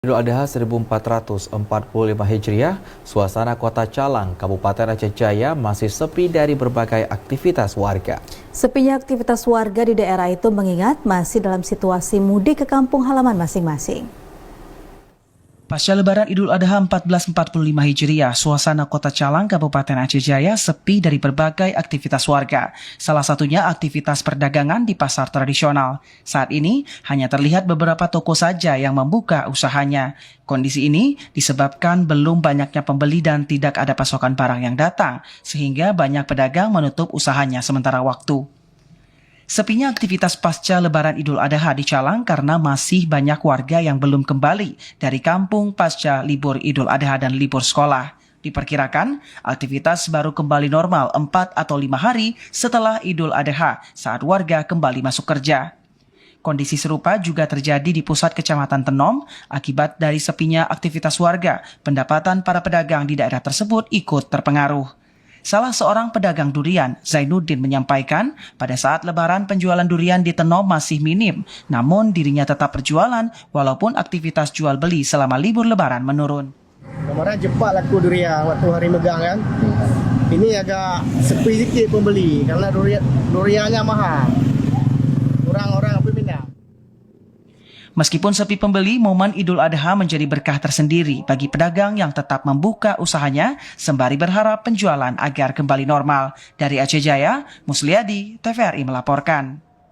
Idul Adha 1445 Hijriah, suasana Kota Calang, Kabupaten Aceh Jaya masih sepi dari berbagai aktivitas warga. Sepinya aktivitas warga di daerah itu mengingat masih dalam situasi mudik ke kampung halaman masing-masing. Pasca Lebaran Idul Adha 1445 Hijriah, suasana Kota Calang, Kabupaten Aceh Jaya sepi dari berbagai aktivitas warga. Salah satunya aktivitas perdagangan di pasar tradisional. Saat ini hanya terlihat beberapa toko saja yang membuka usahanya. Kondisi ini disebabkan belum banyaknya pembeli dan tidak ada pasokan barang yang datang, sehingga banyak pedagang menutup usahanya sementara waktu. Sepinya aktivitas pasca Lebaran Idul Adha di Calang karena masih banyak warga yang belum kembali dari kampung pasca libur Idul Adha dan libur sekolah. Diperkirakan aktivitas baru kembali normal 4 atau 5 hari setelah Idul Adha saat warga kembali masuk kerja. Kondisi serupa juga terjadi di pusat Kecamatan Tenom akibat dari sepinya aktivitas warga. Pendapatan para pedagang di daerah tersebut ikut terpengaruh. Salah seorang pedagang durian, Zainuddin, menyampaikan pada saat Lebaran penjualan durian di Tenom masih minim, namun dirinya tetap berjualan walaupun aktivitas jual beli selama libur Lebaran menurun. Kemarin cepat laku durian waktu hari megang kan. Ini agak sepi sikit pembeli karena duriannya mahal. Orang-orang apa minat. Meskipun sepi pembeli, momen Idul Adha menjadi berkah tersendiri bagi pedagang yang tetap membuka usahanya sembari berharap penjualan agar kembali normal. Dari Aceh Jaya, Musliadi, TVRI melaporkan.